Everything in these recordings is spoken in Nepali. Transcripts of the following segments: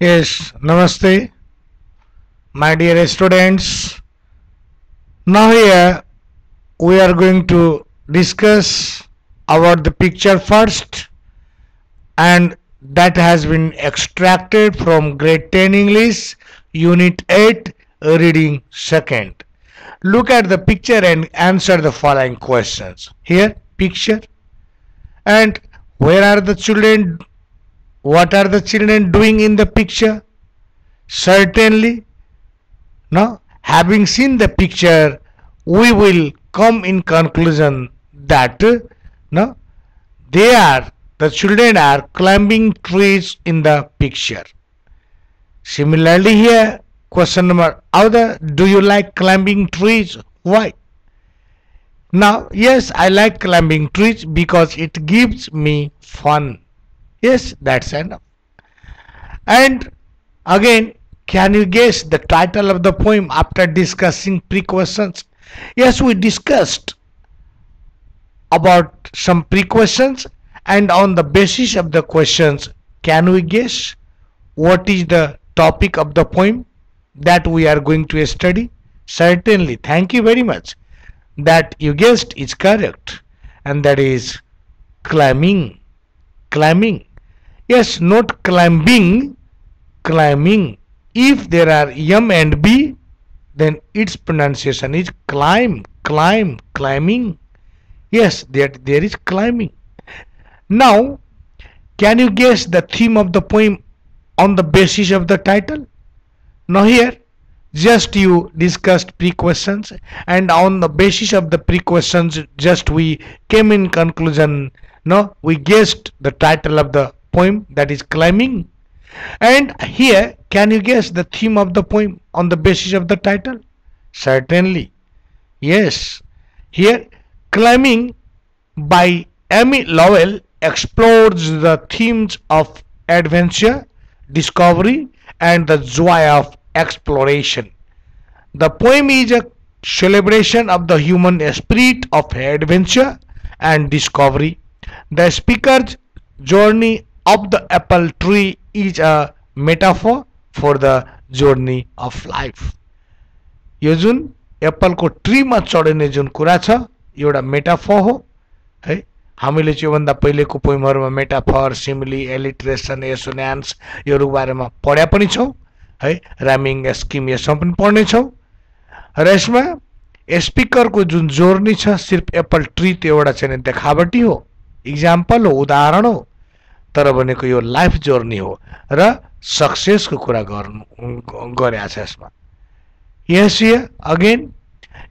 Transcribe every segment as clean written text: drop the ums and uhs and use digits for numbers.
Yes, Namaste, my dear students. Now here we are going to discuss about the picture first, and that has been extracted from grade 10 English Unit 8 reading second. Look at the picture and answer the following questions. Here picture, and where are the children? What are the children doing in the picture? Certainly, no. Having seen the picture, we will come in conclusion that no, the children are climbing trees in the picture. Similarly, here question number other: do you like climbing trees? Why? Now, yes, I like climbing trees because it gives me fun. Yes, that's enough. And again, can you guess the title of the poem after discussing pre-questions? Yes, we discussed about some pre-questions, and on the basis of the questions, can we guess what is the topic of the poem that we are going to study? Certainly, thank you very much. That you guessed is correct, and that is climbing. Climbing. Yes, not climbing, climbing. If there are M and B, then its pronunciation is climb, climb, climbing. Yes, there is climbing. Now, can you guess the theme of the poem on the basis of the title? Now here, just you discussed pre-questions, and on the basis of the pre-questions, just we came in conclusion. No, we guessed the title of the poem, that is climbing. And here, can you guess the theme of the poem on the basis of the title? Certainly. Yes. Here, climbing by Amy Lowell explores the themes of adventure, discovery, and the joy of exploration. The poem is a celebration of the human spirit of adventure and discovery. The speaker's journey up the apple tree is a metaphor for the journey of life. यो जुन एप्पल को ट्री मा चढ्ने जुन कुरा छ एउटा मेटाफर हो है। हामीले चाहिँ भन्दा पहिलेको पोइमहरुमा मेटाफर, सिमिली, एलिट्रेसन, एसोनेन्स यो बारेमा पढ्या पनि छौं है। राइमिङ स्किम यसमा पनि पढ्ने छौं। र यसमा स्पिकरको जुन जोर्नी छ सिर्फ एप्पल ट्री त्यो एउटा चाहिँ देखावटी हो, एक्जाम्पल हो, उदाहरण हो, तर भनेको यो लाइफ जर्नी हो र सक्सेसको कुरा गरेको छ यसमा। Yes, here again,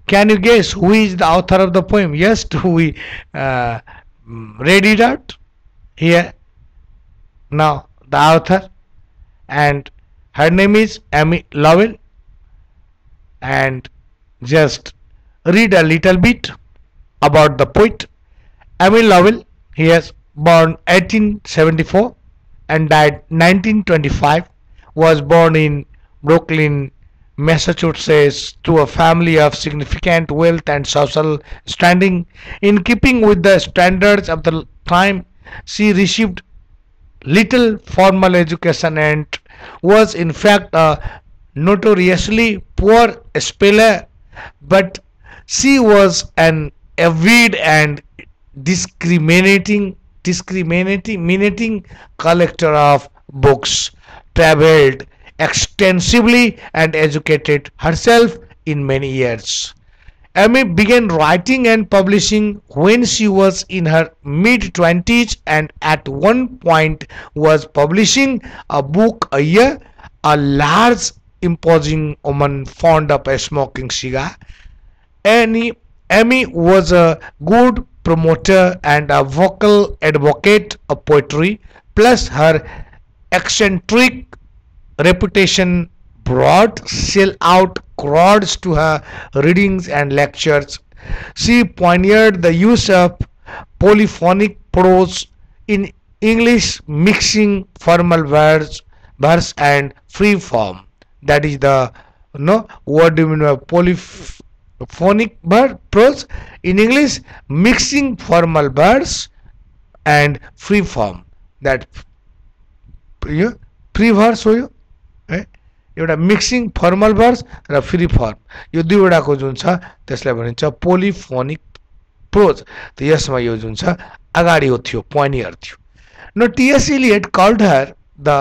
can you guess who is the author of the poem? Yes, we read it out here. Now the author, and her name is Amy Lowell, and just read a little bit about the poet. Amy Lowell, he is born 1874 and died 1925, was born in Brooklyn, Massachusetts, to a family of significant wealth and social standing. In keeping with the standards of the time, she received little formal education and was in fact a notoriously poor speller, but she was an avid and discriminating collector of books, traveled extensively, and educated herself in many years. Amy began writing and publishing when she was in her mid-20s, and at one point was publishing a book a year. A large, imposing woman fond of a smoking cigar, Amy was a good promoter and a vocal advocate of poetry, plus her eccentric reputation brought sell-out crowds to her readings and lectures. She pioneered the use of polyphonic prose in English, mixing formal verse and free form. That is the what do you mean by polyphonic prose in English? Mixing formal verse and free form. That free verse हो यो है एउटा मिक्सिङ फर्मल भर्स र फ्री फर्म यो दुईवटाको जुन छ त्यसलाई भनिन्छ पोलिफोनिक प्रोज त यसमा यो जुन छ अगाडि हो थियो पोइनियर थियो नो T S Eliot called her the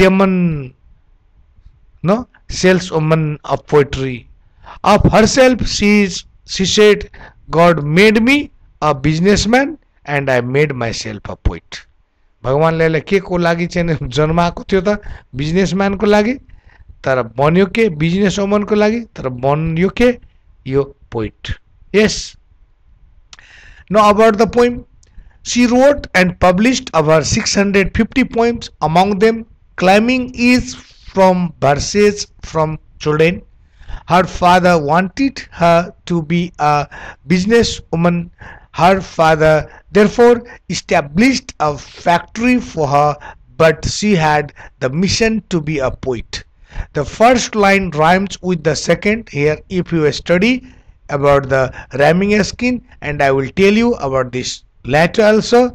demon नो saleswoman of poetry of herself she said God made me a businessman and I made myself a poet भगवानले के को लागि चाहिँ जन्माएको थियो त बिजनेसम्यान को लागि तर बन्यो के बिजनेस वुमन को लागि तर बन्यो के यो poet yes now about the poem she wrote and published over 650 poems among them climbing is from verses from children. Her father wanted her to be a businesswoman. Her father therefore established a factory for her, but she had the mission to be a poet. The first line rhymes with the second here if you study about the rhyming scheme, and I will tell you about this later also.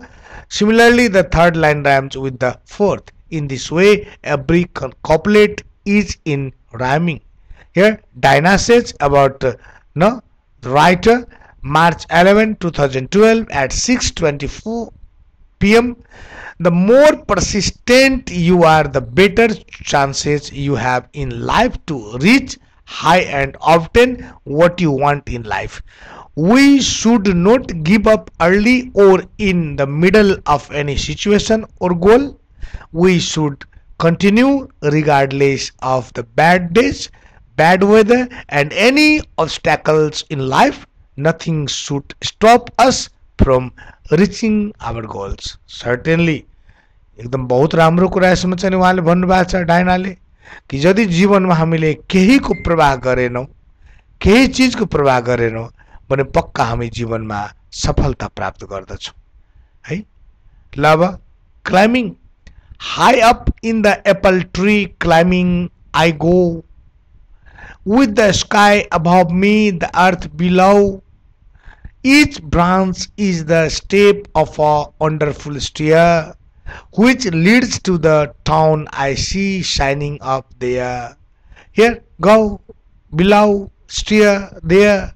Similarly, the third line rhymes with the fourth. In this way, every couplet is in rhyming. Here, Dinah says about the writer, March 11, 2012 at 6:24 p.m. The more persistent you are, the better chances you have in life to reach high and obtain what you want in life. We should not give up early or in the middle of any situation or goal. We should continue regardless of the bad days, bad weather, and any obstacles in life. Nothing should stop us from reaching our goals. Certainly, एकदम बहुत राम्रो कुरा यसमा चाहिँ उहाँले भन्नुभएको छ डाइनाले कि यदि जीवनमा हामीले केहीको प्रवाह गरेनौं केही चीजको प्रवाह गरेनौं भने पक्का हामी जीवनमा सफलता प्राप्त गर्दछौं है ल अब climbing High up in the apple tree climbing I go, with the sky above me, the earth below. Each branch is the step of a wonderful stair, which leads to the town I see shining up there. Here, go, below, stair, there.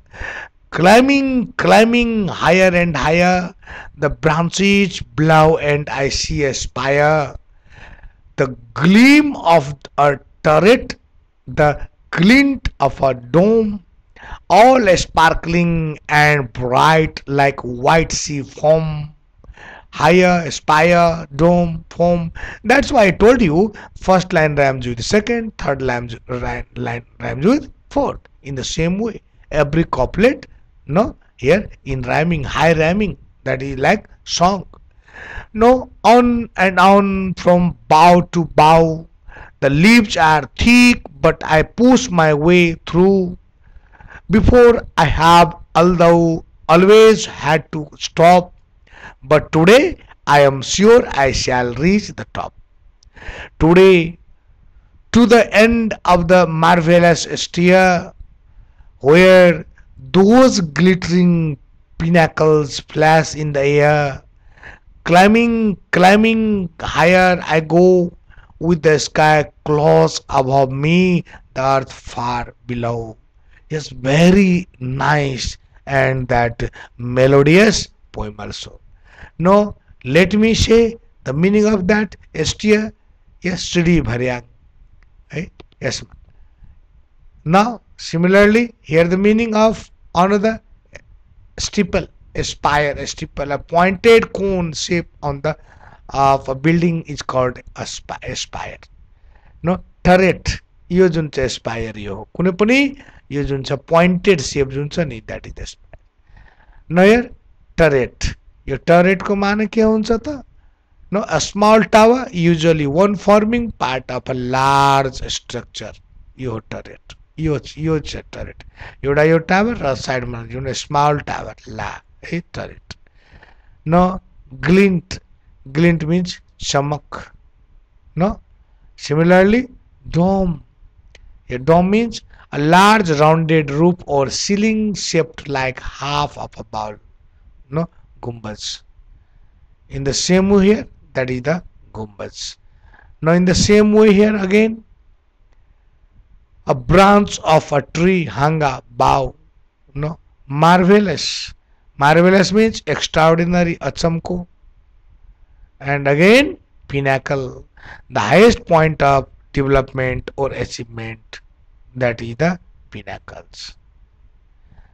Climbing, climbing higher and higher, the branches below and I see a spire. The gleam of a turret, the glint of a dome, all sparkling and bright like white sea foam. Higher, spire, dome, foam. That's why I told you first line rhymes with second, third line rhymes with fourth. In the same way, every couplet, here in rhyming, high rhyming, that is like song. No, on and on from bough to bough. The leaves are thick, but I push my way through. Before I have, although always had to stop, but today I am sure I shall reach the top. Today, to the end of the marvelous stair, where those glittering pinnacles flash in the air. Climbing, climbing higher I go, with the sky close above me, the earth far below. Yes, very nice and that melodious poem also. Now, let me say the meaning of that stair. Yes, Sri Bharyang. Yes. Now, similarly, here the meaning of another steeple. A spire, a steeple, a pointed cone shape on the of a building is called a spire. No, turret. यो जुन चाहिँ स्पायर यो कुनै पनि यो जुन छ पोइन्टेड शेप जुन छ नि that is the spire. Nayyar turret. यो टरेट को माने के हुन्छ त? No, a small tower, usually one forming part of a large structure. यो turret. यो छ turret. एउटा यो टावर र साइडमा जुन स्मॉल टावर ला है turret. No, glint. Glint means chamak. No. Similarly, dome. A dome means a large rounded roof or ceiling shaped like half of a bowl. No, gumbaz. In the same way here, that is the gumbaz. Now in the same way here again, A branch of a tree hung above. No. Marvelous. Marvelous means extraordinary, achamko. And again, pinnacle, the highest point of development or achievement. That is the pinnacles.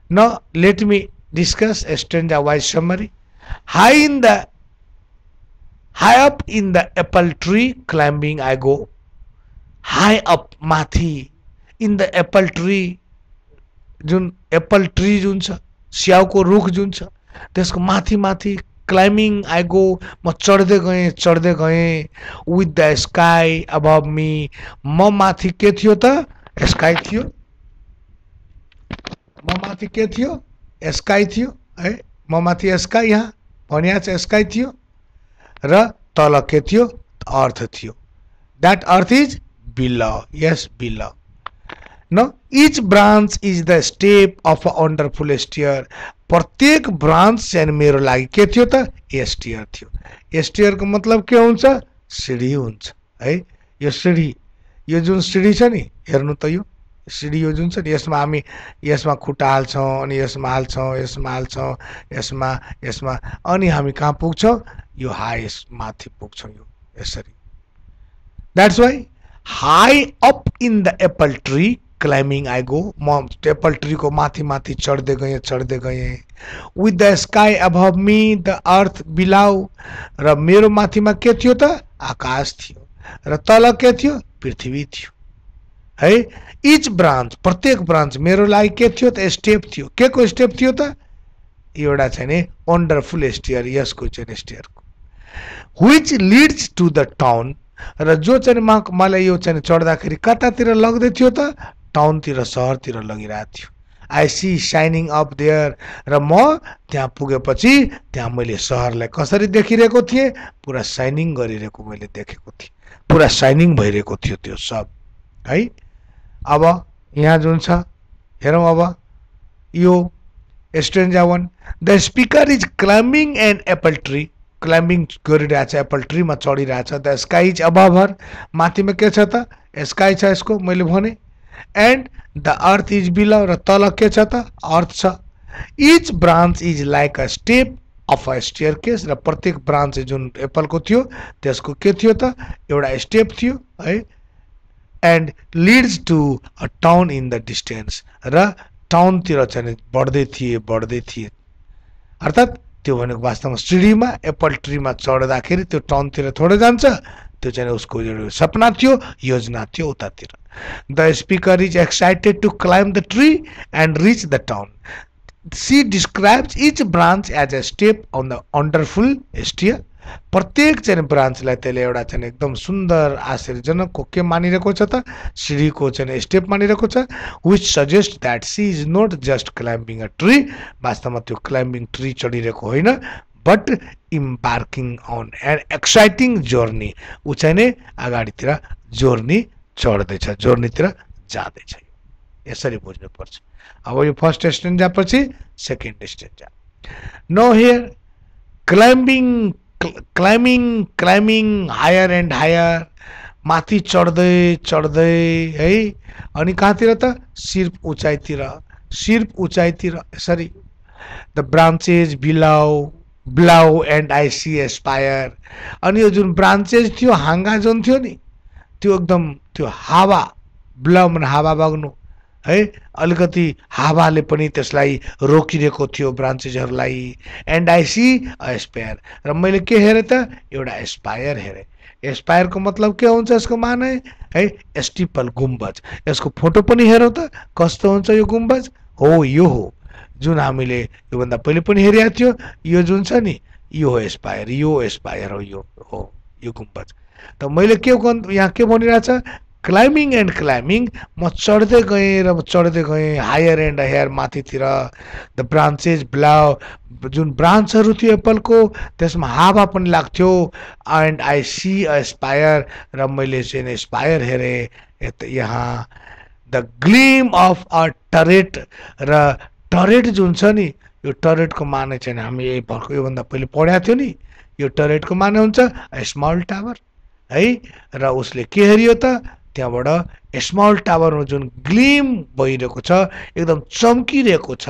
Now, let me discuss a stanza-wise summary. High up in the apple tree, climbing I go. High up, mathi, in the apple tree, जुन एप्पल ट्री जुन छ, स्याउको रुख जुन छ, त्यसको माथि माथि क्लाइम्बिङ आई गो, म चढ्दै गएँ विथ द स्काई अबभ मी, म माथि के थियो त, स्काई थियो, म माथि के थियो, स्काई थियो है, म माथि स्काई, यहाँ भनिया छ स्काई थियो र तल के थियो, अर्थ थियो. That earth is below. Yes, below. Now, each branch is the step of a wonderful stair. प्रत्येक ब्रांच चाहिँ मेरो लागि के थियो त, स्टेयर थियो. स्टेयर को मतलब के हुन्छ, सिडी हुन्छ है. यो सिडी, यो जुन सिडी छ नि, हेर्नु त यो सिडी, यो जुन छ नि, यसमा हामी यसमा खुट्टा हाल्छौँ, अनि यसमा हाल्छौँ, यसमा अनि हामी कहाँ पुग्छौँ, यो हाइस्ट माथि पुग्छौँ, यो यसरी. That's why high up in the apple tree climbing I go. म एप्पल ट्री को माथि माथि चढ्दै गएँ. With the sky above me, the earth below. र मेरो माथिमा के थियो त, आकाश थियो र तल के थियो, पृथ्वी थियो है. Each branch, प्रत्येक ब्रान्च मेरो लागि के थियो त, स्टेप थियो. के को स्टेप थियो त, एउटा चाहिँ नि वन्डरफुल स्टेयर, यसको चाहिँ स्टेयरको. Which leads to the town. र जो चाहिँ मलाई यो चाहिँ चढ्दाखेरि कतातिर लग्दै थियो त, टाउनतिर, सहरतिर लगिरहेको थियो. I see shining up there. र म त्यहाँ पुगेपछि त्यहाँ मैले सहरलाई कसरी देखिरहेको थिएँ, पुरा शाइनिङ गरिरहेको मैले देखेको थिएँ, पुरा शाइनिङ भइरहेको थियो त्यो सब है. अब यहाँ जुन छ हेरौँ, अब यो stanza 1. The speaker is climbing an apple tree. Climbing गरिरहेछ, एप्पल ट्रीमा चढिरहेछ. The sky is above her. माथिमा के छ त, स्काई छ यसको, मैले भने. And the earth is below. र तल के छ त, अर्थ छ. Each branch is like a step of a staircase. र प्रत्येक ब्रान्च जुन एप्पलको थियो त्यसको के थियो त, एउटा स्टेप थियो है. And leads to a town in the distance. र टाउनतिर चाहिँ बढ्दै थिए. अर्थात् त्यो भनेको वास्तवमा सिडीमा एप्पल ट्रीमा चढ्दाखेरि त्यो टाउनतिर थोरै जान्छ, त्यो चाहिँ उसको एउटा सपना थियो, योजना थियो उतातिर. The speaker is excited to climb the tree and reach the town. She describes each branch as a step on the wonderful stair. प्रत्येक चाहिँ ब्रान्चलाई त्यसले एउटा चाहिँ एकदम सुन्दर आश्चर्यजनकको के मानिरहेको छ त, सिडीको चाहिँ स्टेप मानिरहेको छ. Which suggest that she is not just climbing a tree. वास्तवमा त्यो क्लाइम्बिङ ट्री चढिरहेको होइन, but embarking on an exciting journey. ऊ चाहिँ नै अगाडितिर जोर्नी चढ्दैछ, जोर्नीतिर जाँदैछ. यसरी बुझ्नुपर्छ. अब यो फर्स्ट स्टेन्जा पछि second stanza. No here climbing higher and higher. माथि चढ्दै है. अनि कहाँतिर त, सिर्फ उचाइतिर यसरी. The branches below and I see aspire. अनि यो जुन ब्रान्चेस थियो, हाँगा जुन थियो नि, त्यो एकदम त्यो हावा, बिलो भने हावा बग्नु है, अलिकति हावाले पनि त्यसलाई रोकिरहेको थियो ब्रान्चेसहरूलाई. And I see Aspire. र मैले के हेरेँ त, एउटा एस्पायर हेरेँ. एस्पायरको मतलब के हुन्छ, यसको माने है, स्टिपल, गुम्बज. यसको फोटो पनि हेरौँ त, कस्तो हुन्छ यो गुम्बज. हो, यो हो जुन हामीले योभन्दा पहिले पनि हेरेका थियो. यो जुन छ नि, यो हो एस्पायर, यो एस्पायर हो, यो हो यो गुम्बज. त मैले के यहाँ के भनिरहेछ, क्लाइम्बिङ एन्ड क्लाइम्बिङ. म चढ्दै गएँ हायर एन्ड हायर, माथितिर. The branches below. जुन ब्रान्चहरू थियो एप्पलको, त्यसमा हावा पनि लाग्थ्यो. And I see Aspire. र मैले चाहिँ एस्पायर हेरेँ यहाँ. The gleam of a turret. र टरेट जुन छ नि, यो टरेटको माने चाहिँ हामी भर्खर योभन्दा पहिले पढेको थियो नि. यो टरेटको माने हुन्छ स्मल टावर है. र उसले के हेऱ्यो त, त्यहाँबाट स्मल टावरमा जुन ग्लिम भइरहेको छ एकदम चम्किरहेको छ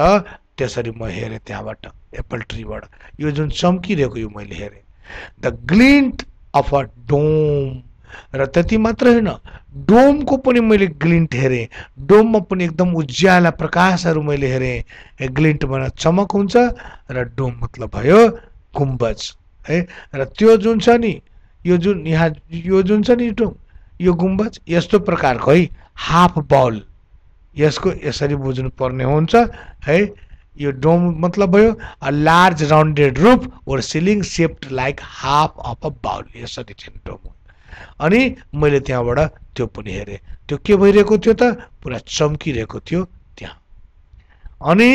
त्यसरी म हेरेँ त्यहाँबाट एप्पल ट्रीबाट यो जुन चम्किरहेको यो मैले हेरेँ द ग्लिन्ट अफ अ डोम र त्यति मात्र होइन डोमको पनि मैले ग्लिन्ट हेरेँ डोममा पनि एकदम उज्याला प्रकाशहरू मैले हेरेँ ग्लिन्ट भने चमक हुन्छ र डोम मतलब भयो गुम्बज है र त्यो जुन छ नि यो जुन यहाँ यो जुन छ नि डोम यो गुम्बज यस्तो प्रकारको है हाफ बल यसको यसरी बुझ्नु पर्ने हुन्छ है यो डोम मतलब भयो a large rounded roof or ceiling shaped like half of a bowl यसरी चाहिँ डोम अनि मैले त्यहाँबाट त्यो पनि हेरेँ त्यो के भइरहेको थियो त पुरा चम्किरहेको थियो त्यहाँ अनि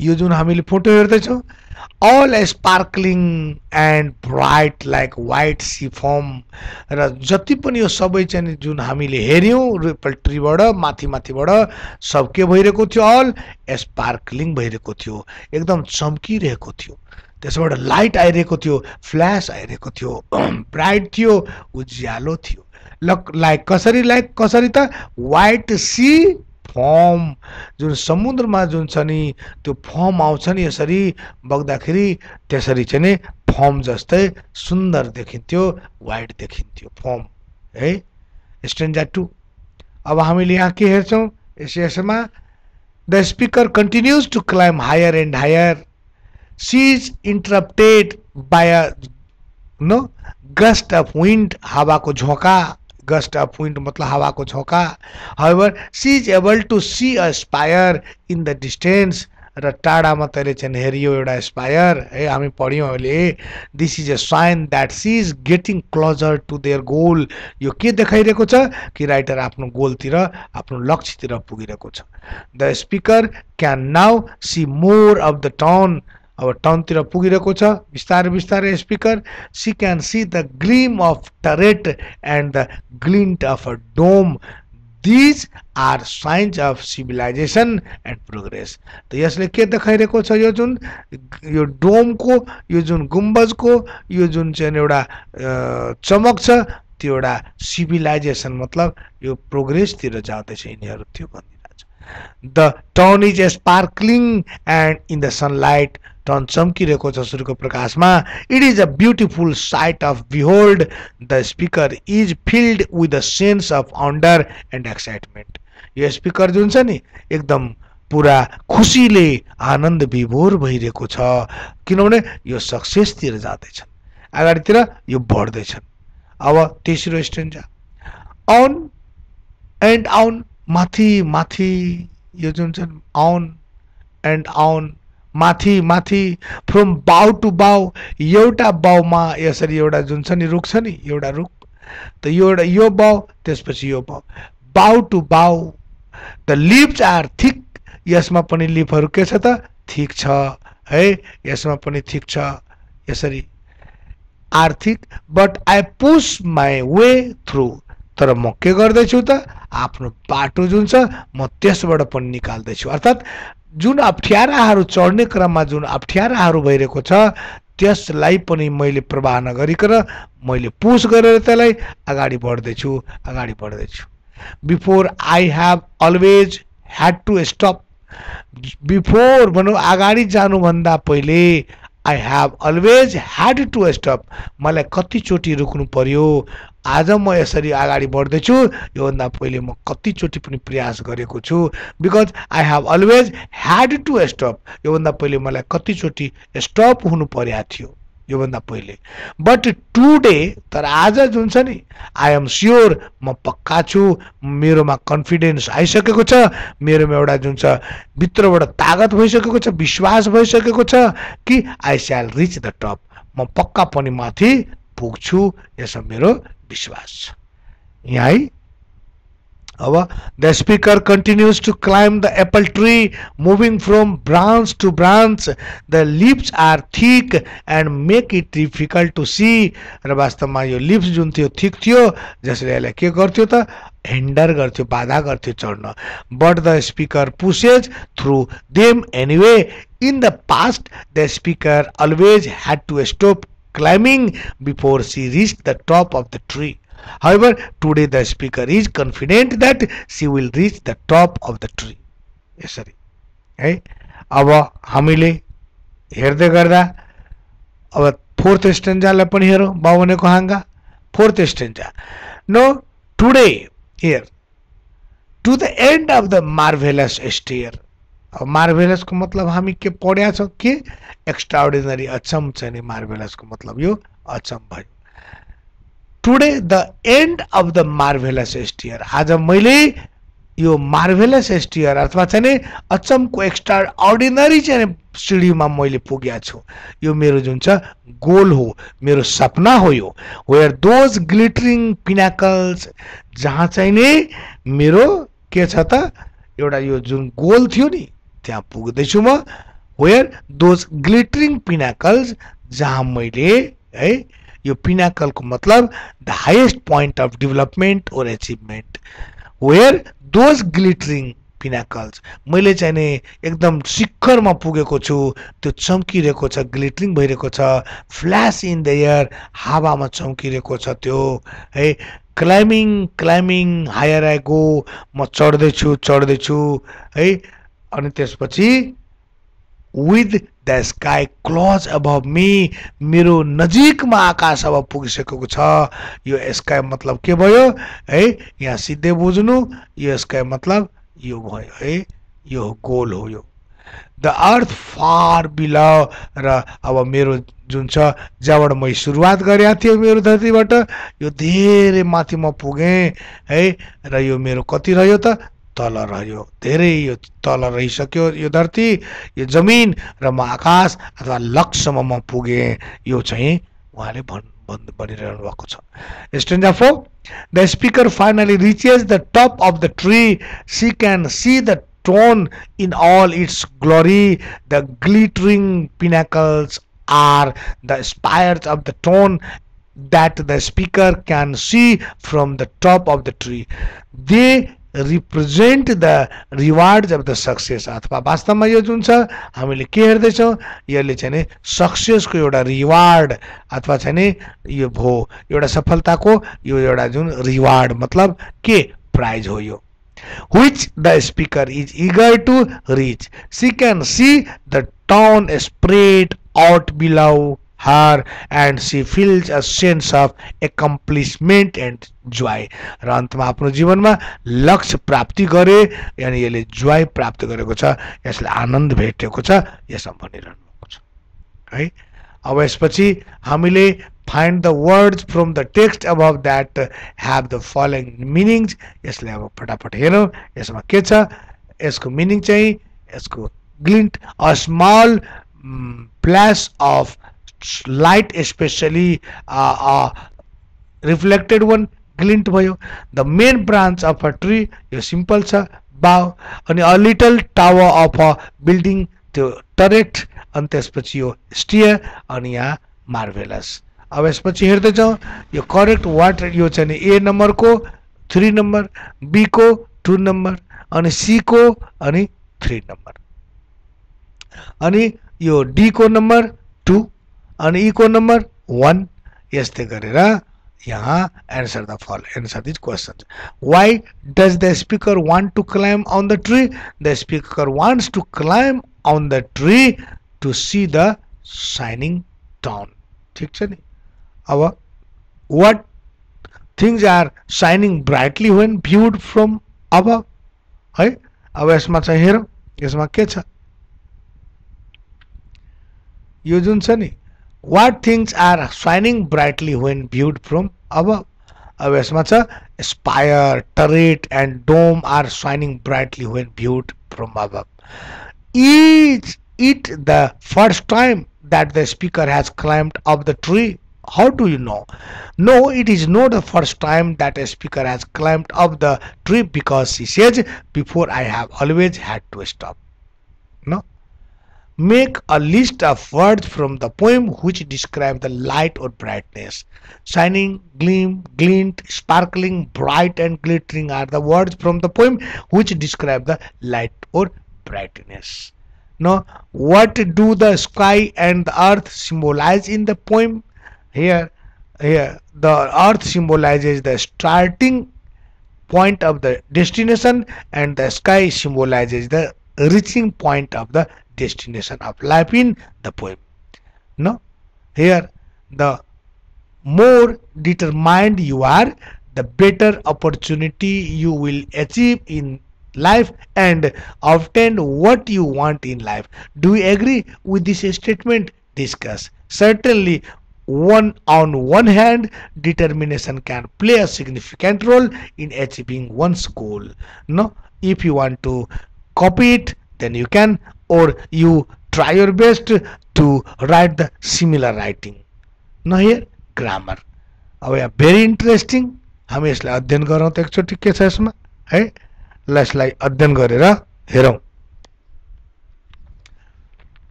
यो जुन हामीले photo हेर्दैछौँ all sparkling and bright like white sea foam र जति पनि यो सबै चाहिँ जुन हामीले हेर्यौँ एप्पल ट्रीबाट माथिबाट सब के भइरहेको थियो अल स्पार्कलिङ भइरहेको थियो एकदम चम्किरहेको थियो त्यसबाट लाइट आइरहेको थियो फ्ल्यास आइरहेको थियो ब्राइट थियो उज्यालो थियो लाइक कसरी त व्हाइट सी फर्म जुन समुद्रमा जुन छ नि त्यो फर्म आउँछ नि यसरी बग्दाखेरि त्यसरी चाहिँ नि फर्म जस्तै सुन्दर देखिन्थ्यो व्हाइट देखिन्थ्यो फर्म है स्ट्यान्जा 2 अब हामीले यहाँ के हेर्छौँ यसमा the speaker continues to climb higher and higher she is interrupted by a no gust of wind हावाको झोंका gust of wind मतलब हावाको झोंका however she is able to see a spire in the distance र टाढामा तैले चाहिँ हेरियो एउटा स्पायर है हामी पढ्यौँ अहिले this is a sign that she is getting closer to their goal यो के देखाइरहेको छ कि राइटर आफ्नो गोलतिर आफ्नो लक्ष्यतिर पुगिरहेको छ the speaker can now see more of the town अब टाउनतिर पुगिरहेको छ बिस्तारै बिस्तारै speaker she can see the gleam of turret and the glint of a dome these are signs of civilization and progress त यसले के देखाइरहेको छ यो जुन यो डोमको यो जुन गुम्बजको यो जुन चाहिँ एउटा चमक छ त्यो एउटा सिभिलाइजेसन मतलब यो प्रोग्रेसतिर जाँदैछ यिनीहरू त्यो भनिरहेछ the town is sparkling and in the sunlight town चम्किरहेको छ सूर्यको प्रकाशमा it is a beautiful sight of behold the speaker is filled with a sense of wonder and excitement यो स्पिकर जुन छ नि एकदम पुरा खुसीले आनन्द विभोर भइरहेको छ किनभने यो सक्सेसतिर जाँदैछन् अगाडितिर यो बढ्दैछन् अब तेस्रो स्ट्यान्जा अन एन्ड आउन माथि माथि यो जुन छ अन एन्ड आउन माथि माथि फ्रम बाउ टु बाउ एउटा बाउमा यसरी एउटा जुन छ नि रुख छ नि एउटा रुख त यो एउटा यो बाउ त्यसपछि यो बाउ बाउ टु बाउ द लिभ्स आर थिक यसमा पनि लिफहरू के छ त थिक छ है यसमा पनि थिक छ यसरी are thick but I push my way through तर म के गर्दैछु त आफ्नो बाटो जुन छ म त्यसबाट पनि निकाल्दैछु अर्थात् जुन अप्ठ्याराहरू चढ्ने क्रममा जुन अप्ठ्याराहरू भइरहेको छ त्यसलाई पनि मैले प्रवाह नगरिकन मैले पुश गरेर त्यसलाई अगाडि बढ्दैछु before I have always had to stop before भनौँ अगाडि जानुभन्दा पहिले I have always had to stop मलाई कतिचोटि रुक्नु पर्यो आज म यसरी अगाडि बढ्दैछु योभन्दा पहिले म कतिचोटि पनि प्रयास गरेको छु because I have always had to stop योभन्दा पहिले मलाई कतिचोटि स्टप हुनु पर्या थियो योभन्दा पहिले बट टुडे तर आज जुन छ नि आई एम स्योर म पक्का छु मेरोमा कन्फिडेन्स आइसकेको छ मेरोमा एउटा जुन छ भित्रबाट तागत भइसकेको छ विश्वास भइसकेको छ कि आई स्याल रिच द टप म पक्का पनि माथि पुग्छु यसो मेरो विश्वास छ यहाँ है अब the speaker continues to climb the apple tree, moving from branch to branch. The leaves are thick and make it difficult to see. र वास्तवमा यो leaves जुन थियो thick थियो जसले यसलाई के गर्थ्यो त हिन्डर गर्थ्यो बाधा गर्थ्यो चढ्न. But the speaker pushes through them anyway. In the past, the speaker always had to stop climbing before she reached the top of the tree. However, today the speaker is confident that she will reach the top of the tree. यसरी है अब हामीले हेर्दै गर्दा अब फोर्थ स्टेन्जालाई पनि हेरौँ बाउ भनेको हाँगा fourth stanza no today here to the end of the marvellous stair अब मार्भेलस को मतलब हामी के पढ्या छौं के एक्स्ट्राअर्डिनरी अचम छ नि मार्भेलस को मतलब यो अचम भयो today the end of the marvellous stair आज मैले यो मार्भेलस स्टेयर अथवा चाहिँ अचमको एक्स्ट्राअर्डिनरी चाहिँ सिडीमा मैले पुगेको छु यो मेरो जुन छ गोल हो मेरो सपना हो यो वेयर दोज ग्लिटरिङ पिनाकल्स जहाँ चाहिँ नि मेरो के छ त एउटा यो जुन गोल थियो नि त्यहाँ पुग्दै छु म वेयर दोज ग्लिटरिङ पिनाकल्स जहाँ मैले है यो पिनाकल को मतलब the highest point of development और अचिभमेन्ट वेयर दोज ग्लिटरिङ पिनाकल्स मैले चाहिँ नि एकदम शिखरमा पुगेको छु त्यो चम्किरहेको छ ग्लिटरिङ भइरहेको छ फ्ल्याश इन द एयर हावामा चम्किरहेको छ त्यो है क्लाइम्बिङ हायर आई गो म चढ्दै छु है अनि त्यसपछि with the sky close above me मेरो नजिकमा आकाश अब पुगिसकेको छ यो स्काई मतलब के भयो है यहाँ सिधै बुझ्नु यो स्काई मतलब यो भयो है यो गोल हो यो द अर्थ फार बिलो र अब मेरो जुन छ जहाँबाट म सुरुवात गरेको थिएँ मेरो धरतीबाट यो धेरै माथि म पुगे है र यो मेरो कति रह्यो त तल रह्यो धेरै यो तल रहिसक्यो यो धरती यो जमिन र म आकाश अथवा लक्ष्यमा म पुगे यो चाहिँ उहाँले भनिरहनु भएको छ stanza 4 the speaker finally reaches the top of the tree she can see the tone in all its glory the glittering pinnacles are the spires of the tone that the speaker can see from the top of the tree they represent the rewards of the success अथवा वास्तवमा यो जुन छ हामीले के हेर्दै छौं यसले चाहिँ नि सक्सेस को एउटा रिवार्ड अथवा चाहिँ नि यो भो एउटा सफलताको यो एउटा जुन रिवार्ड मतलब के प्राइज हो यो which the speaker is eager to reach she can see the town spread out below her and she feels a sense of accomplishment and joy र अन्तमा आफ्नो जीवनमा लक्ष्य प्राप्ति गरे यानी यसले जोय प्राप्त गरेको छ यसले आनन्द भेटेको छ यसो भनिरहनु भएको छ है अब यसपछि हामीले find the words from the text above that have the following meanings यसले अब फटाफट हेरौं यसमा के छ यसको मिनिङ चाहिँ यसको glint a small flash of light especially reflected one glint भयो the main branch of a tree यो सिम्पल छ bough अनि a little tower of a building त्यो turret अनि त्यसपछि यो stair अनि यहाँ marvelous अब यसपछि हेर्दै जाउँ यो करेक्ट वाट यो चाहिँ ए नम्बर को 3 नम्बर बी को 2 नम्बर अनि सी को अनि 3 नम्बर अनि यो डी को नम्बर 2 अनि ई को नम्बर 1 यस्तै गरेर यहाँ answer these questions why does the speaker want to climb on the tree the speaker wants to climb on the tree to see the shining town ठीक छ नि अब what things are shining brightly when viewed from above है अब यसमा चाहिँ हेरौं यसमा के छ यो जुन छ नि what things are shining brightly when viewed from above अब यसमा छ spire turret and dome are shining brightly when viewed from above is it the first time that the speaker has climbed up the tree how do you know no it is not the first time that a speaker has climbed up the tree because she says before I have always had to stop no make a list of words from the poem which describe the light or brightness shining gleam glint sparkling bright and glittering are the words from the poem which describe the light or brightness now what do the sky and the earth symbolize in the poem here the earth symbolizes the starting point of the destination and the sky symbolizes the reaching point of the destination of life in the poem. No, here the more determined you are, the better opportunity you will achieve in life and obtain what you want in life. Do you agree with this statement? Discuss. Certainly, on one hand, determination can play a significant role in achieving one's goal. No, if you want to copy it, then you can, or you try your best to write the similar writing. Now here grammar. अब यहाँ भेरी इन्ट्रेस्टिङ, हामी यसलाई अध्ययन गरौँ त एकचोटि के छ यसमा है, ल यसलाई अध्ययन गरेर हेरौँ.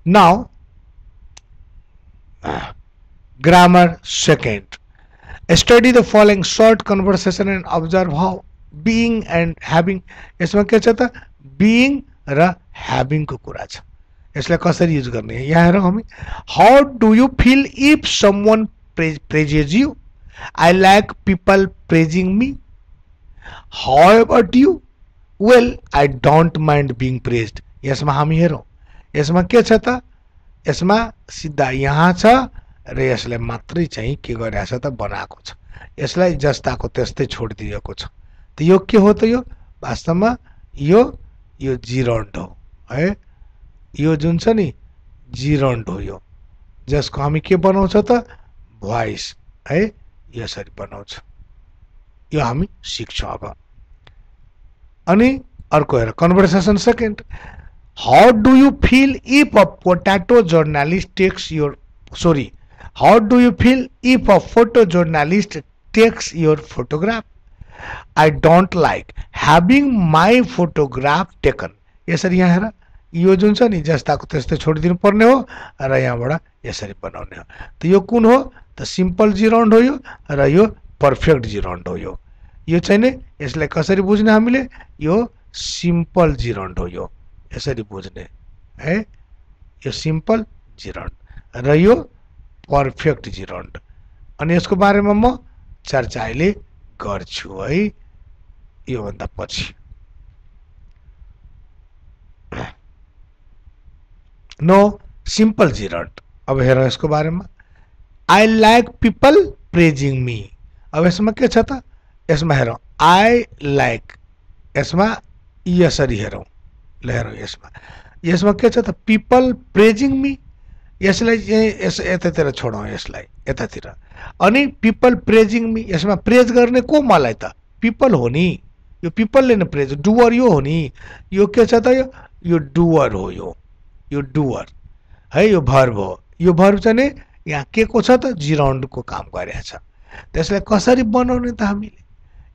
Now grammar second. Study the following short conversation and observe how being and having. यसमा के छ त being र having को कुरा छ. यसलाई कसरी युज गर्ने यहाँ हेरौँ हामी. How do you feel if someone praises you? I like people praising me. How about you? Well, I don't mind being praised. यसमा हामी हेरौँ यसमा के छ त, यसमा सिधा यहाँ छ र यसलाई मात्रै चाहिँ के गरिरहेछ त बनाएको छ. यसलाई जस्ताको त्यस्तै छोडिदिएको छ. त यो के हो त, यो वास्तवमा यो जिरोन्ड हो है. यो जुन छ नि जिरोन्ड हो, यो जसको हामी के बनाउँछ त भोइस है, यसरी बनाउँछ. यो हामी सिक्छौँ अब. अनि अर्को हेर conversation second. How do you feel if a potato journalist takes your how do you feel if a photojournalist takes your photograph? I don't like having my photograph taken. यसरी यहाँ हेर यो जुन छ नि जस्ताको त्यस्तै छोडिदिनु पर्ने हो र यहाँबाट यसरी बनाउने हो. त यो कुन हो त सिम्पल जिरोन्ड हो यो र यो पर्फेक्ट जिरोन्ड हो. यो चाहिँ नि यसलाई कसरी बुझ्ने हामीले, यो सिम्पल जिरोन्ड हो, यो यसरी बुझ्ने है. यो सिम्पल जिरोन्ड र यो पर्फेक्ट जिरोन्ड. अनि यसको बारेमा म चर्चा अहिले गर्छु है यो भन्दा पछि. No simple gerund. अब हेर यसको बारेमा. I like people praising me. अब यसमा के छ त, यसमा हेरौँ आई लाइक, यसमा यसरी हेरौँ ल हेरौँ यसमा के छ त पिपल प्रेजिङ मी. यसलाई यतातिर छोडौँ, यसलाई यतातिर. अनि पिपल प्रेजिङ मी, यसमा प्रेज गर्ने को मलाई त पिपल हो नि, यो पिपलले न प्रेज, डुवर यो हो नि. यो के छ त यो डुवर हो, यो डुवर है, यो भर्ब हो. यो भर्ब चाहिँ नि यहाँ के को छ त जिराउन्डको काम गरिरहेछ. त्यसलाई कसरी बनाउने त हामीले,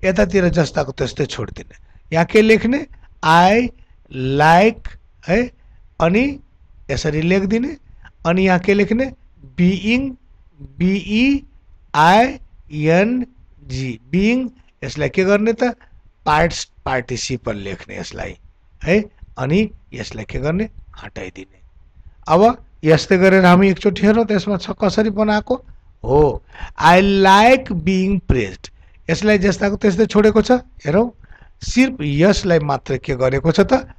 यतातिर जस्ताको त्यस्तै छोडिदिने. यहाँ के लेख्ने आई लाइक है, अनि यसरी लेखिदिने. अनि यहाँ के लेख्ने बीइङ, BEING बीइङ. यसलाई के गर्ने त पार्टिसिपल लेख्ने यसलाई है, अनि यसलाई के गर्ने हटाइदिने. अब यस्तै गरेर हामी एकचोटि हेरौँ त यसमा छ कसरी बनाएको हो. आई लाइक बीइङ प्रेज्ड, यसलाई जस्ताको त्यस्तै छोडेको छ. हेरौँ सिर्फ यसलाई मात्र के गरेको छ त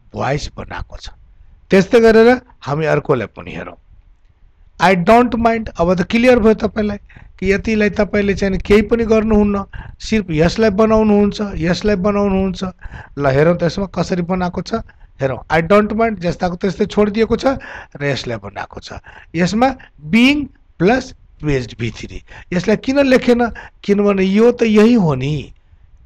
भोइस बनाएको छ. त्यस्तै गरेर हामी अर्कोलाई पनि हेरौँ. I don't mind. अब त क्लियर भयो तपाईँलाई कि यतिलाई तपाईँले चाहिँ केही पनि गर्नुहुन्न, सिर्फ यसलाई बनाउनुहुन्छ, यसलाई बनाउनुहुन्छ. ल हेरौँ त यसमा कसरी बनाएको छ. हेरौँ आई डोन्ट माइन्ड जस्ताको त्यस्तै छोडिदिएको छ र यसलाई बनाएको छ. यसमा बीइङ प्लस प्रेज्ड V3. यसलाई किन लेखेन, किनभने यो त यही हो नि,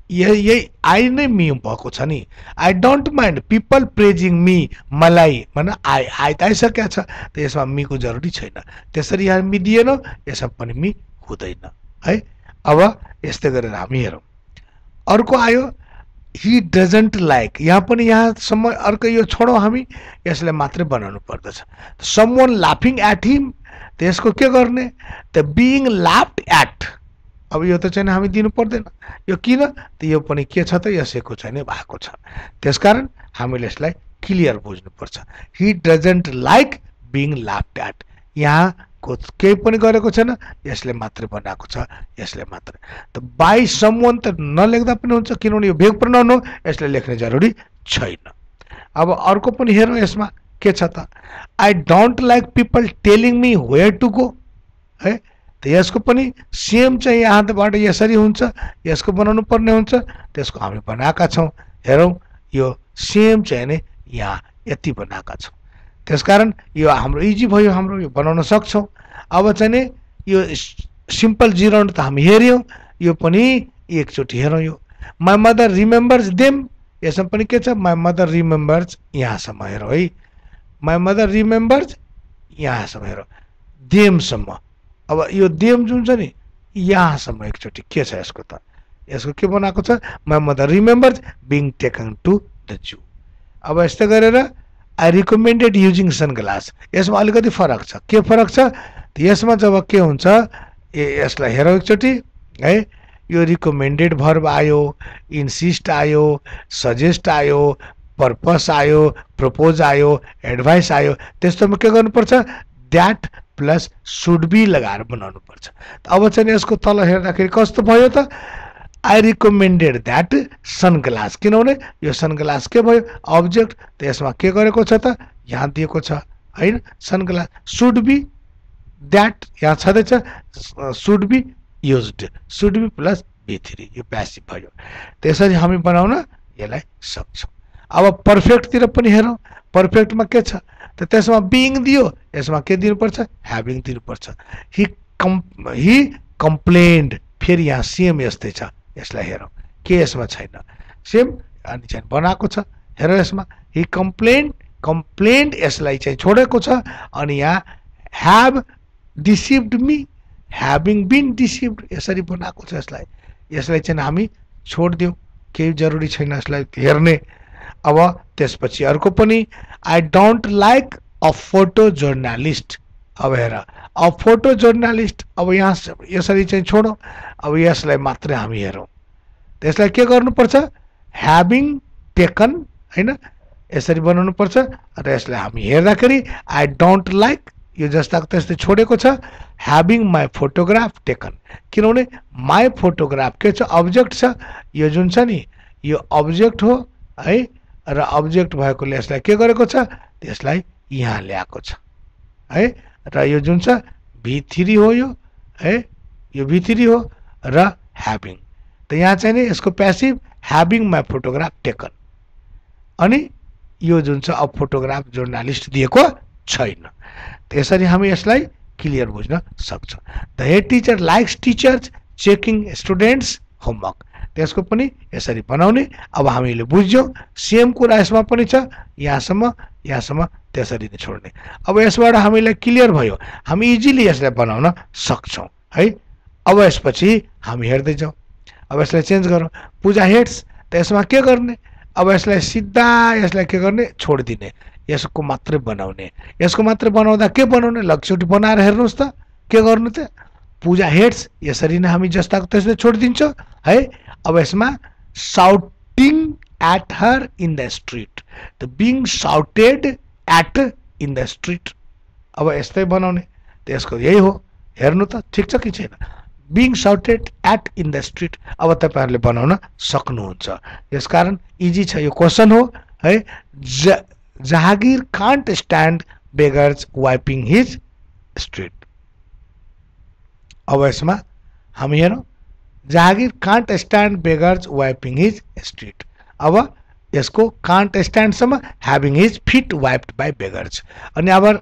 यही आई नै मी भएको छ नि. I don't mind people praising me, मलाई मन आई त आइसकेको छ, त यसमा मीको जरुरी छैन. त्यसरी यहाँ मी दिएन, यसमा पनि मी हुँदैन है. अब यस्तै गरेर हामी हेरौँ. अर्को आयो ही डजन्ट लाइक. यहाँ पनि यहाँसम्म अर्को यो छोडौँ, हामी यसलाई मात्रै बनाउनु पर्दछ. समवन लाफिङ एट हिम, त यसको के गर्ने त बीइङ लाफ्ड एट. अब यो त चाहिँ हामी दिनु पर्दैन, यो किन त यो पनि के छ त यसैको चाहिँ भएको छ. त्यसकारण हामीले यसलाई क्लियर बुझ्नुपर्छ. He doesn't like being laughed at. यहाँ केही पनि गरेको छैन, यसले मात्रै बनाएको छ, यसले मात्रै। त बाई समवन त नलेख्दा पनि हुन्छ किनभने यो भेग प्रोनाउन हो, यसले लेख्ने जरुरी छैन। अब अर्को पनि हेरौँ यसमा के छ त, I don't like people telling me where to go है। त यसको पनि सेम चाहिँ यहाँबाट यसरी हुन्छ, यसको बनाउनु पर्ने हुन्छ, त्यसको हामी बनाएका छौँ। हेरौँ यो सेम चाहिँ नि यहाँ यति बनाएका छौँ, त्यसकारण यो हाम्रो इजी भयो, हाम्रो यो बनाउन सक्छौँ। अब चाहिँ नि यो सिम्पल जिरोन्ड त हामी हेऱ्यौँ, यो पनि एकचोटि हेरौँ। यो माई मदर रिमेम्बर्स देम, यसमा पनि के छ, माई मदर रिमेम्बर्स, यहाँसम्म हेरौँ है, माई मदर रिमेम्बर्स यहाँसम्म हेरौँ, देमसम्म। अब यो देम जुन छ नि यहाँसम्म एकचोटि के छ यसको त, यसको के बनाएको छ, my mother remembers being taken to the zoo. अब यस्तै गरेर आई रिकमेन्डेड युजिङ सनग्लास, यसमा अलिकति फरक छ। के फरक छ, यसमा जब के हुन्छ, यसलाई हेरौँ एकचोटि है, यो रिकमेन्डेड भर्ब आयो, इन्सिस्ट आयो, सजेस्ट आयो, पर्पस आयो, प्रपोज आयो, एडभाइस आयो, त्यस्तोमा के गर्नुपर्छ, द्याट प्लस सुड बी लगाएर बनाउनु पर्छ। अब चाहिँ यसको तल हेर्दाखेरि कस्तो भयो त, आई रिकमेन्डेड द्याट सनग्लास, किनभने यो सनग्लास के भयो, अब्जेक्ट। त यसमा के गरेको छ त, यहाँ दिएको छ हैन, सनग्लास। सुड बी द्याट यहाँ छँदैछ, should be used, should be plus B3, यो प्यासिभ भयो। त्यसरी हामी बनाउन यसलाई सक्छौँ। अब पर्फेक्टतिर पनि हेरौँ, पर्फेक्टमा के छ त, त्यसमा बिङ दियो, यसमा के दिनुपर्छ, ह्याभिङ दिनुपर्छ। हि कम्प्लेन्ड, फेरि यहाँ सेम यस्तै छ, यसलाई हेरौँ के यसमा छैन, सेम अनि चाहिँ बनाएको छ। हेरौँ यसमा हि कम्प्लेन्ड यसलाई चाहिँ छोडेको छ, अनि यहाँ ह्याभ डिसिभ्ड मी, ह्याभिङ बिन डिसिभ्ड, यसरी बनाएको छ। यसलाई चाहिँ हामी छोडिदिउँ, केही जरुरी छैन यसलाई हेर्ने। अब त्यसपछि अर्को पनि, I don't like a photo journalist. अब हेर, अ फोटो जर्नालिस्ट, अब यहाँ यसरी चाहिँ छोडौँ। अब यसलाई मात्रै हामी हेरौँ, त्यसलाई के गर्नुपर्छ, ह्याभिङ टेकन हैन, यसरी बनाउनु पर्छ। र यसलाई हामी हेर्दाखेरि आई डोन्ट लाइक, यो जस्ताको त्यस्तै छोडेको छ, ह्याभिङ माई फोटोग्राफ टेकन, किनभने माई फोटोग्राफ के छ, अब्जेक्ट छ। यो जुन छ नि यो अब्जेक्ट हो है, र अब्जेक्ट भएकोले यसलाई के गरेको छ, त्यसलाई यहाँ ल्याएको छ है। र यो जुन छ B3 हो, यो है, यो B3 हो, र ह्याभिङ। त यहाँ चाहिँ नि यसको passive having my photograph taken, अनि यो जुन छ अब फोटोग्राफ जर्नालिस्ट दिएको छैन। त्यसरी हामी यसलाई क्लियर बुझ्न सक्छौँ। The head teacher likes teachers checking students homework, त्यसको पनि यसरी बनाउने। अब हामीले बुझ्यौँ, सेम कुरा यसमा पनि छ, यहाँसम्म त्यसरी नै छोड्ने। अब यसबाट हामीलाई क्लियर भयो, हामी इजिली यसलाई बनाउन सक्छौँ है। अब यसपछि हामी हेर्दै जाउँ। अब यसलाई चेन्ज गरौँ, पूजा हेड्स, त यसमा के गर्ने, अब यसलाई सिधा यसलाई के गर्ने, छोडिदिने, यसको मात्रै बनाउने। यसको मात्रै बनाउँदा के बनाउने, एकचोटि बनाएर हेर्नुहोस् त के गर्नु त, पूजा हेड्स, यसरी नै हामी जस्ताको त्यस्तै छोडिदिन्छौँ है। अब यसमा shouting at her in the street, त being shouted at in the street, अब यस्तै बनाउने। त यसको यही हो, हेर्नु त ठिक छ कि छैन, being shouted at in the street. अब तपाईँहरूले बनाउन सक्नुहुन्छ, यसकारण इजी छ, यो क्वेसन हो है। Jahangir can't stand beggars wiping his street. अब यसमा हामी हेरौँ, Jahangir can't stand beggars wiping his street. अब यसको कान्ट स्ट्यान्डसम्म having his feet wiped by beggars. अनि अब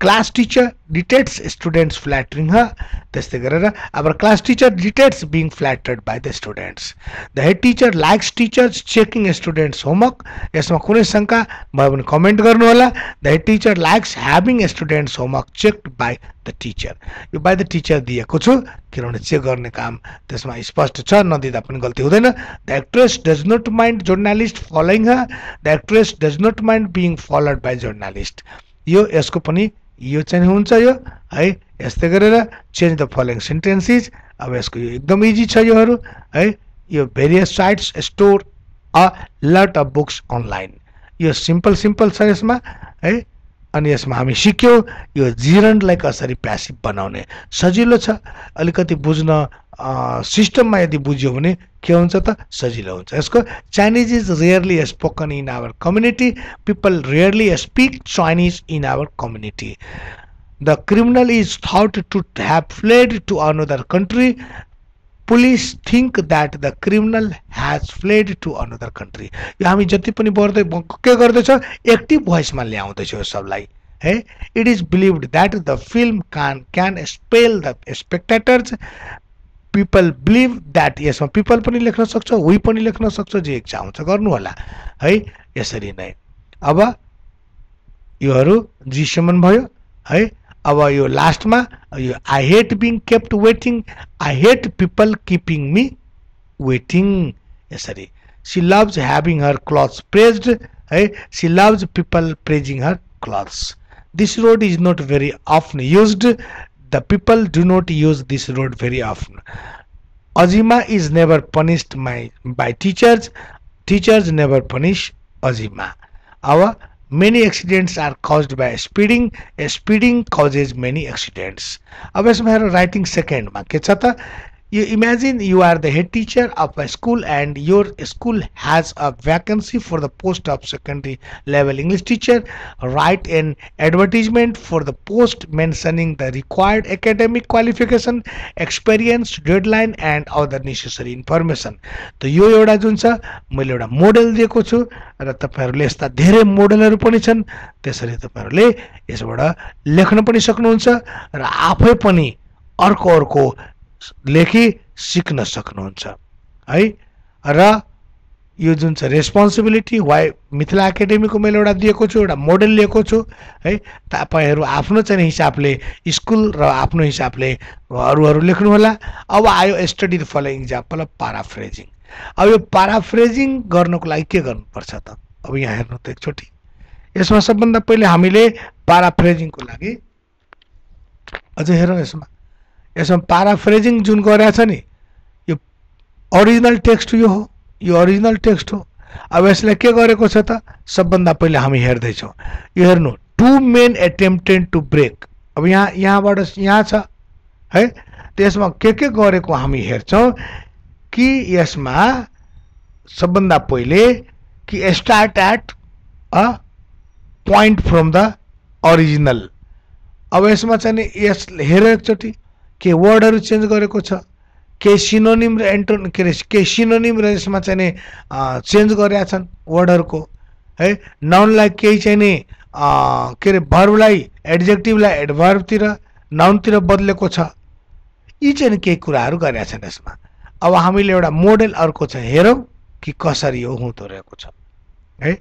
class teacher detects students flattering her, त्यस्तै गरेर अब class teacher detects being flattered by the students. The head teacher likes teachers checking students homework, यसमा कुनै शङ्का भयो भने कमेन्ट गर्नु होला। The head teacher likes having students homework checked by the teacher, यो बाई द टिचर दिएको छु किनभने चेक गर्ने काम त्यसमा स्पष्ट छ, नदिँदा पनि गल्ती हुँदैन। The actress does not mind journalist following her, the actress does not mind being followed by journalist, यो यसको पनि यो चाहिँ हुन्छ यो है। यस्तै गरेर चेन्ज द फलोइङ सेन्टेन्सेस, अब यसको यो एकदम इजी छ योहरू है। यो various sites store a lot of books online, यो सिम्पल छ यसमा है। अनि यसमा हामी सिक्यौं यो जिरन्डलाई कसरी प्यासिभ बनाउने सजिलो छ अलिकति बुझ्न सिस्टममा यदि बुझ्यो भने के हुन्छ त सजिलो हुन्छ यसको Chinese is rarely spoken in our community people rarely speak Chinese in our community the criminal is thought to have fled to another country police think that the criminal has fled to another country यो हामी जति पनि बढ्दै के गर्दैछ एक्टिभ भोइसमा ल्याउँदैछ यो सबलाई है it is believed that the film can spell the spectators people believe that यसमा people पनि लेख्न सक्छ we पनि लेख्न सक्छ जे इच्छा हुन्छ गर्नु होला है यसरी नै अब योहरु जीसम्म भयो है अब यो लास्टमा यो I hate being kept waiting I hate people keeping me waiting यसरी she loves having her clothes praised है she loves people praising her clothes this road is not very often used the people do not use this road very often Azima is never punished by teachers teachers never punish Azima our many accidents are caused by speeding speeding causes many accidents अब यसमा हेर राइटिङ सेकेन्डमा के छ त you imagine you are the head teacher of a school and your school has a vacancy for the post of secondary level English teacher write an advertisement for the post mentioning the required academic qualification experience deadline and other necessary information त यो एउटा जुन छ मैले एउटा मोडेल दिएको छु र तपाईहरुले यस्ता धेरै मोडेलहरु पनि छन् त्यसरी तपाईहरुले यसबाट लेख्न पनि सक्नुहुन्छ र आफै पनि अर्को लेखी सिक्न सक्नुहुन्छ है र यो जुन छ रेस्पोन्सिबिलिटी वाइ मिथिला एकेडेमीको मैले एउटा दिएको छु एउटा मोडेल लिएको छु है तपाईहरु आफ्नो चाहिँ हिसाबले स्कुल र आफ्नो हिसाबले अरूहरु लेख्नु होला अब आयो study the following example of paraphrasing अब यो प्याराफ्रेजिङ गर्नको लागि के गर्नुपर्छ त अब यहाँ हेर्नु त एकचोटी यसमा सबभन्दा पहिले हामीले प्याराफ्रेजिङको लागि अझ हेरौँ यसमा प्याराफ्रेजिङ जुन गरेको छ नि यो ओरिजिनल टेक्स्ट यो हो यो ओरिजिनल टेक्स्ट हो अब यसले के गरेको छ त सबभन्दा पहिले हामी हेर्दै छौं यो हेर्नु two men attempted to break अब यहाँबाट यहाँ छ है त्यसमा के गरेको हामी हेर्छौं कि यसमा सबभन्दा पहिले कि start at a point from the original अब यसमा चाहिँ यस हेर एकचोटी के वर्डहरु चेन्ज गरेको छ के सिनोनिम र एन्टोनिम के सिनोनिम र यसमा चाहिँ चेन्ज गरेका छन् वर्डहरुको है नाउनलाई केही चाहिँ नि के रे भर्बलाई एडजेक्टिभलाई एडभर्ब तिर नाउन तिर बदलेको छ यी चाहिँ केही कुराहरु गरेका छन् यसमा अब हामीले एउटा मोडेल अर्को चाहिँ हेरौं कि कसरी यो हुँदो रहेको छ है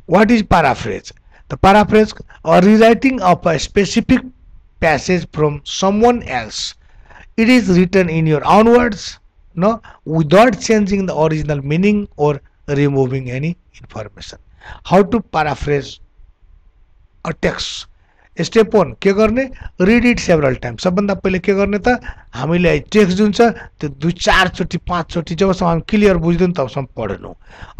what is paraphrase The paraphrase or rewriting of a specific passage from someone else. It is written in your own words, no, without changing the original meaning or removing any information. How to paraphrase a text? Step 1 के गर्ने read it several times सबभन्दा पहिले के गर्ने त हामीले टेक्स्ट जुन छ त्यो 2-4 चोटी 5 चोटी जबसम्म हामी क्लियर बुझ्दैन तबसम्म पढ्नु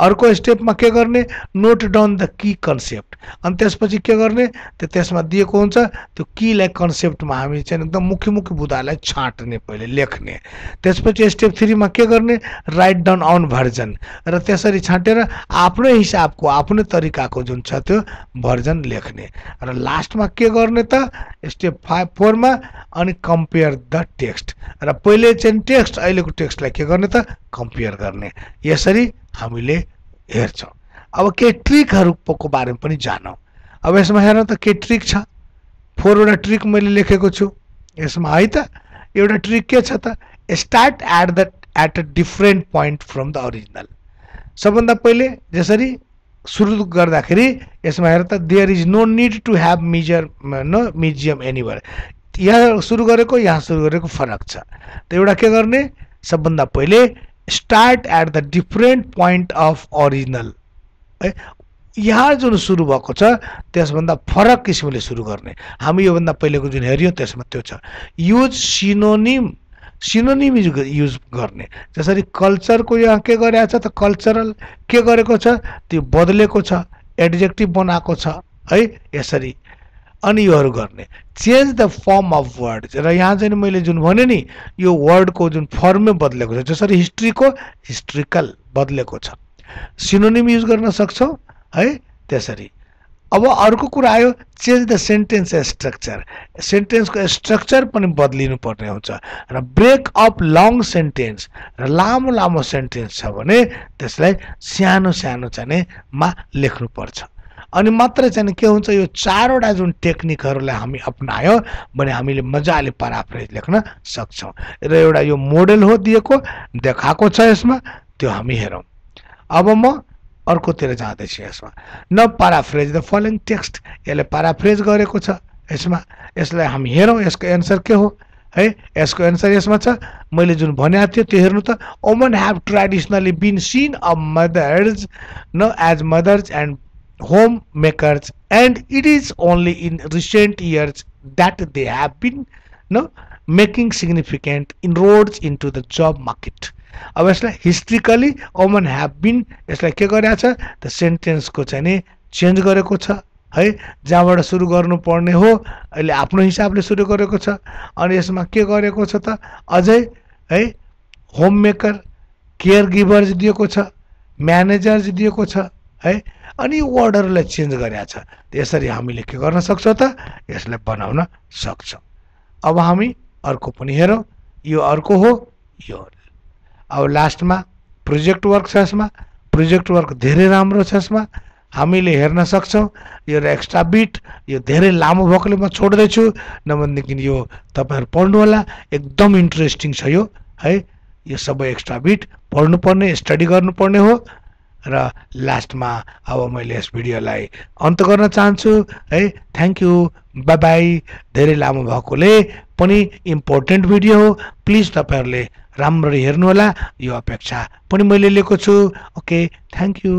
अर्को स्टेपमा के गर्ने note down the key concept अनि त्यसपछि के गर्ने त्यसमा दिएको हुन्छ त्यो कीलाई कन्सेप्टमा हामी चाहिँ एकदम मुख्य बुदालाई छाट्ने पहिले लेख्ने त्यसपछि स्टेप 3 मा के गर्ने राइट डाउन अन भर्जन र त्यसरी छाटेर आफ्नै हिसाबको आफ्नै तरिकाको जुन छ त्यो भर्जन लेख्ने र लास्टमा के गर्ने त स्टेप 4 मा अनि कम्पेयर द टेक्स्ट र पहिले चाहिँ टेक्स्ट अहिलेको टेक्स्टलाई के गर्ने त कम्पेयर गर्ने यसरी हामीले हेर्छौं अब के ट्रिकहरुको बारेमा पनि जानौं अब यसमा हेर्नु त के ट्रिक छ 4 वटा ट्रिक मैले लेखेको छु यसमा है त एउटा ट्रिक के छ त start at a different point from the original सबभन्दा पहिले जसरी सुरु गर्दाखेरि यसमा हेर त there is no need to have museum anywhere यहाँ सुरु गरेको यहाँ सुरु गरेको फरक छ त एउटा के गर्ने सबभन्दा पहिले start at the different point of original है यहाँ जुन सुरु भएको छ त्यसभन्दा फरक किसिमले सुरु गर्ने हामी यो भन्दा पहिलेको जुन हेर्यौ त्यसमा त्यो छ युज सिनोनिम सिनोनिम युज गर्ने जसरी कल्चरको यहाँ के गरेको छ त कल्चरल के गरेको छ त्यो बदलेको छ एडजेक्टिभ बनाएको छ है यसरी अनि योहरू गर्ने change the form of word र यहाँ चाहिँ मैले जुन भने नि यो वर्डको जुन फर्मै बदलेको छ जसरी हिस्ट्रीको हिस्ट्रिकल बदलेको छ सिनोनिम युज गर्न सक्छौँ है त्यसरी अब अर्को कुरा आयो चेन्ज द सेन्टेन्स स्ट्रक्चर सेन्टेन्सको स्ट्रक्चर पनि बदलिनु पर्ने हुन्छ र ब्रेक अप लङ सेन्टेन्स र लामो लामो सेन्टेन्स छ भने त्यसलाई सानो सानो चाहिँ मा लेख्नुपर्छ अनि मात्र चाहिँ के हुन्छ यो चारवटा जुन टेक्निकहरूलाई हामी अपनायो भने हामीले मजाले प्याराफ्रेज लेख्न सक्छौँ र एउटा यो मोडेल हो दिएको देखाएको छ यसमा त्यो हामी हेरौँ अब म अर्कोतिर जाँदैछु यसमा न प्याराफ्रेज द फलोइङ टेक्स्ट यसले प्याराफ्रेज गरेको छ यसमा यसलाई हामी हेरौँ यसको एन्सर के हो है यसको एन्सर यसमा छ मैले जुन भनेको थिएँ त्यो हेर्नु त woman have traditionally been seen a mothers and as mothers and home makers and it is only in recent years that they have been making significant inroads into the job market अब यसलाई हिस्ट्रिकली वुमन ह्याभ बिन यसलाई के गरेको छ त सेन्टेन्सको चाहिँ नि चेन्ज गरेको छ है जहाँबाट सुरु गर्नुपर्ने हो अहिले आफ्नो हिसाबले सुरु गरेको छ अनि यसमा के गरेको छ त अझै है होम मेकर केयर गिभर्स दिएको छ म्यानेजर्स दिएको छ है अनि वर्डहरूलाई चेन्ज गरेको छ यसरी हामीले के गर्न सक्छौँ त यसलाई बनाउन सक्छौँ अब हामी अर्को पनि हेरौँ यो अर्को हो यो अब लास्टमा प्रोजेक्ट वर्क छ यसमा प्रोजेक्ट वर्क धेरै राम्रो छ यसमा हामीले हेर्न सक्छौँ यो एक्स्ट्रा बिट यो धेरै लामो भएकोले म छोड्दैछु नभनेदेखि यो तपाईँहरू पढ्नु होला एकदम इन्ट्रेस्टिङ छ यो है यो सबै एक्स्ट्रा बिट पढ्नुपर्ने स्टडी गर्नुपर्ने हो र लास्टमा अब मैले यस भिडियोलाई अन्त गर्न चाहन्छु है थ्याङ्क यू बाई बाई धेरै लामो भएकोले पनि इम्पोर्टेन्ट भिडियो हो प्लिज तपाईँहरूले राम्ररी हेर्नु होला यो अपेक्षा पनि मैले लिएको छु ओके थ्याङ्क यू